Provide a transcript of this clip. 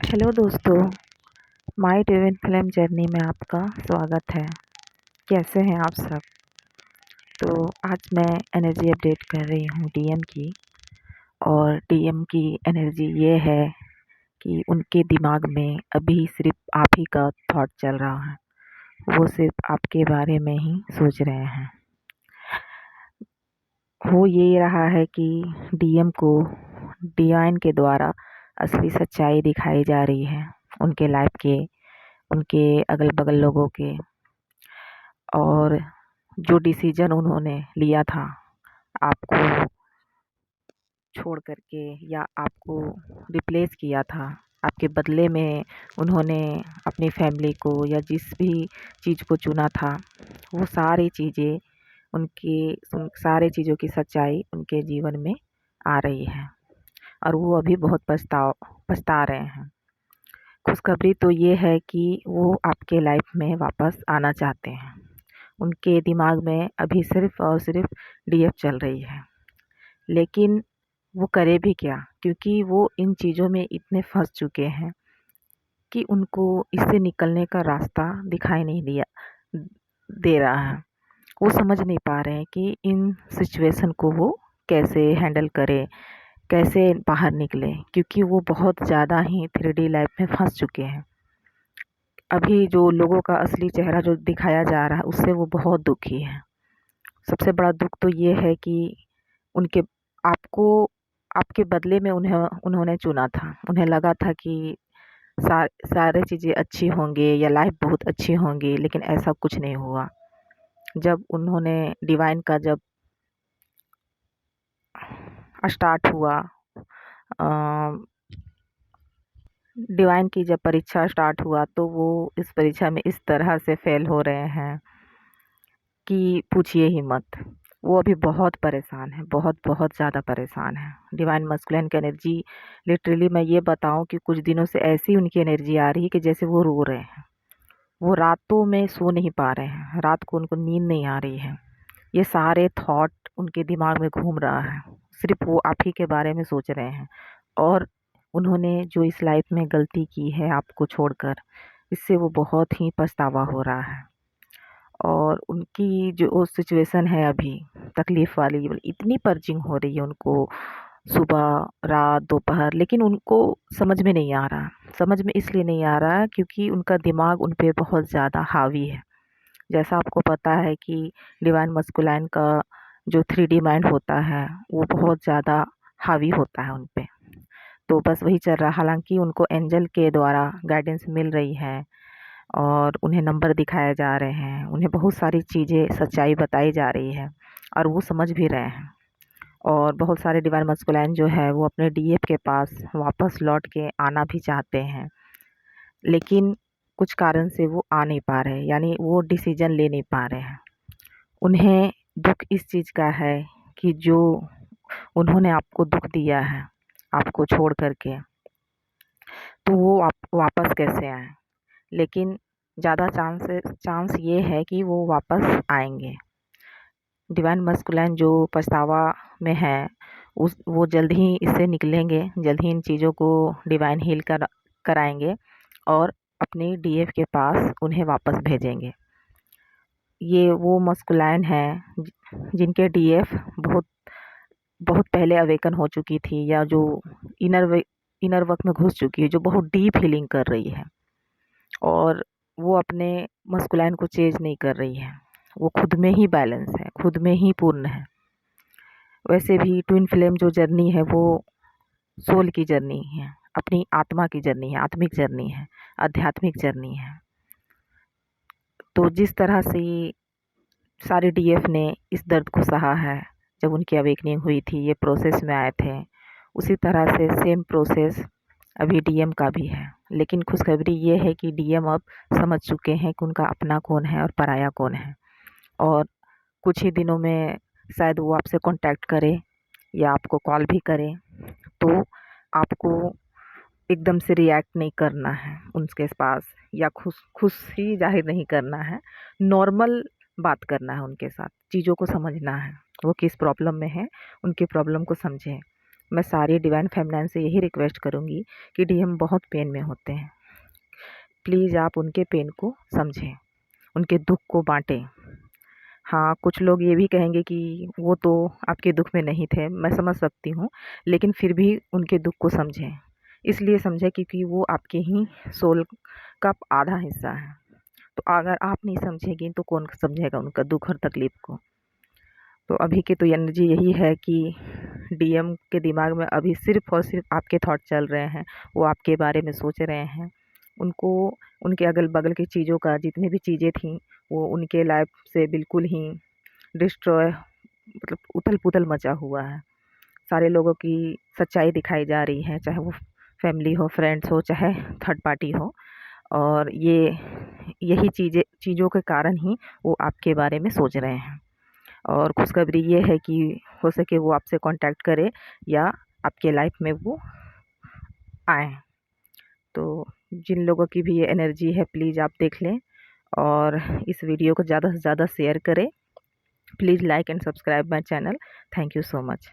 Hello दोस्तों, my twin film journey में आपका स्वागत है। कैसे हैं आप सब? तो आज मैं एनर्जी अपडेट कर रही हूँ डीएम की। और डीएम की एनर्जी ये है कि उनके दिमाग में अभी सिर्फ आप ही का थॉट चल रहा है। वो सिर्फ आपके बारे में ही सोच रहे हैं। हो ये रहा है कि डीएम को डिवाइन के द्वारा असली सच्चाई दिखाई जा रही है, उनके लाइफ के, उनके अगल बगल लोगों के। और जो डिसीजन उन्होंने लिया था आपको छोड़ करके, या आपको रिप्लेस किया था, आपके बदले में उन्होंने अपनी फैमिली को या जिस भी चीज़ को चुना था, वो सारी चीज़ें उन सारे चीज़ों की सच्चाई उनके जीवन में आ रही है। और वो अभी बहुत पछता रहे हैं। खुशखबरी तो ये है कि वो आपके लाइफ में वापस आना चाहते हैं। उनके दिमाग में अभी सिर्फ और सिर्फ डीएफ चल रही है। लेकिन वो करे भी क्या, क्योंकि वो इन चीज़ों में इतने फंस चुके हैं कि उनको इससे निकलने का रास्ता दिखाई नहीं दे रहा है। वो समझ नहीं पा रहे हैं कि इन सिचुएशन को वो कैसे हैंडल करें, कैसे बाहर निकले, क्योंकि वो बहुत ज़्यादा ही 3D लाइफ में फंस चुके हैं। अभी जो लोगों का असली चेहरा जो दिखाया जा रहा है, उससे वो बहुत दुखी है। सबसे बड़ा दुख तो ये है कि उनके आपको आपके बदले में उन्होंने चुना था। उन्हें लगा था कि सारे चीज़ें अच्छी होंगे या लाइफ बहुत अच्छी होंगी, लेकिन ऐसा कुछ नहीं हुआ। जब उन्होंने डिवाइन का जब स्टार्ट हुआ, डिवाइन की जब परीक्षा स्टार्ट हुआ, तो वो इस परीक्षा में इस तरह से फेल हो रहे हैं कि पूछिए ही मत। वो अभी बहुत परेशान है, बहुत बहुत ज़्यादा परेशान है। डिवाइन मस्कुलिन की एनर्जी, लिटरली मैं ये बताऊं कि कुछ दिनों से ऐसी उनकी एनर्जी आ रही है कि जैसे वो रो रहे हैं। वो रातों में सो नहीं पा रहे हैं, रात को उनको नींद नहीं आ रही है। ये सारे थॉट उनके दिमाग में घूम रहा है, सिर्फ वो आप ही के बारे में सोच रहे हैं। और उन्होंने जो इस लाइफ में गलती की है आपको छोड़कर, इससे वो बहुत ही पछतावा हो रहा है। और उनकी जो सिचुएशन है अभी तकलीफ़ वाली, इतनी पर्चिंग हो रही है उनको, सुबह, रात, दोपहर, लेकिन उनको समझ में नहीं आ रहा। समझ में इसलिए नहीं आ रहा क्योंकि उनका दिमाग उन पे बहुत ज़्यादा हावी है। जैसा आपको पता है कि डिवाइन मस्कुलाइन का जो 3D माइंड होता है, वो बहुत ज़्यादा हावी होता है उन पे। तो बस वही चल रहा है। हालाँकि उनको एंजल के द्वारा गाइडेंस मिल रही है और उन्हें नंबर दिखाए जा रहे हैं, उन्हें बहुत सारी चीज़ें, सच्चाई बताई जा रही है और वो समझ भी रहे हैं। और बहुत सारे डिवाइन मस्कुलाइन जो है वो अपने डीएफ के पास वापस लौट के आना भी चाहते हैं, लेकिन कुछ कारण से वो आ नहीं पा रहे, यानी वो डिसीजन ले नहीं पा रहे हैं। उन्हें दुख इस चीज़ का है कि जो उन्होंने आपको दुख दिया है, आपको छोड़ करके, तो वो आप वापस कैसे आएँ। लेकिन ज़्यादा चांस ये है कि वो वापस आएंगे। डिवाइन मस्कुलाइन जो पछतावा में है, उस वो जल्द ही इससे निकलेंगे, जल्द ही इन चीज़ों को डिवाइन हील कराएंगे और अपनी डीएफ के पास उन्हें वापस भेजेंगे। ये वो मस्कुलाइन हैं जिनके डीएफ बहुत बहुत पहले अवेकन हो चुकी थी, या जो इनर वर्क में घुस चुकी है, जो बहुत डीप हीलिंग कर रही है। और वो अपने मस्कुलाइन को चेंज नहीं कर रही है। वो खुद में ही बैलेंस है, खुद में ही पूर्ण है। वैसे भी ट्विन फ्लेम जो जर्नी है वो सोल की जर्नी है, अपनी आत्मा की जर्नी है, आत्मिक जर्नी है, आध्यात्मिक जर्नी है। तो जिस तरह से सारे डीएफ ने इस दर्द को सहा है जब उनकी अवेकनिंग हुई थी, ये प्रोसेस में आए थे, उसी तरह से सेम प्रोसेस अभी डीएम का भी है। लेकिन खुशखबरी ये है कि डीएम अब समझ चुके हैं कि उनका अपना कौन है और पराया कौन है। और कुछ ही दिनों में शायद वो आपसे कांटेक्ट करे या आपको कॉल भी करे। तो आपको एकदम से रिएक्ट नहीं करना है उनके पास, या खुशी ज़ाहिर नहीं करना है। नॉर्मल बात करना है उनके साथ, चीज़ों को समझना है, वो किस प्रॉब्लम में है, उनकी प्रॉब्लम को समझें। मैं सारी डिवाइन फेमिनाइन से यही रिक्वेस्ट करूँगी कि डीएम बहुत पेन में होते हैं, प्लीज़ आप उनके पेन को समझें, उनके दुख को बांटें। हाँ, कुछ लोग ये भी कहेंगे कि वो तो आपके दुख में नहीं थे, मैं समझ सकती हूँ, लेकिन फिर भी उनके दुख को समझें। इसलिए समझें क्योंकि वो आपके ही सोल का आधा हिस्सा है। तो अगर आप नहीं समझेंगी तो कौन समझेगा उनका दुख और तकलीफ़ को। तो अभी की तो एनर्जी यही है कि डीएम के दिमाग में अभी सिर्फ़ और सिर्फ़ आपके थॉट चल रहे हैं, वो आपके बारे में सोच रहे हैं। उनको उनके अगल-बगल की चीज़ों का, जितनी भी चीज़ें थीं, वो उनके लाइफ़ से बिल्कुल ही डिस्ट्रॉय, मतलब उथल-पुथल मचा हुआ है। सारे लोगों की सच्चाई दिखाई जा रही है, चाहे वो फैमिली हो, फ्रेंड्स हो, चाहे थर्ड पार्टी हो। और यही चीज़ों के कारण ही वो आपके बारे में सोच रहे हैं। और खुशखबरी ये है कि हो सके वो आपसे कांटेक्ट करे या आपके लाइफ में वो आएँ। तो जिन लोगों की भी ये एनर्जी है, प्लीज़ आप देख लें और इस वीडियो को ज़्यादा से ज़्यादा शेयर करें। Please like and subscribe my channel. Thank you so much.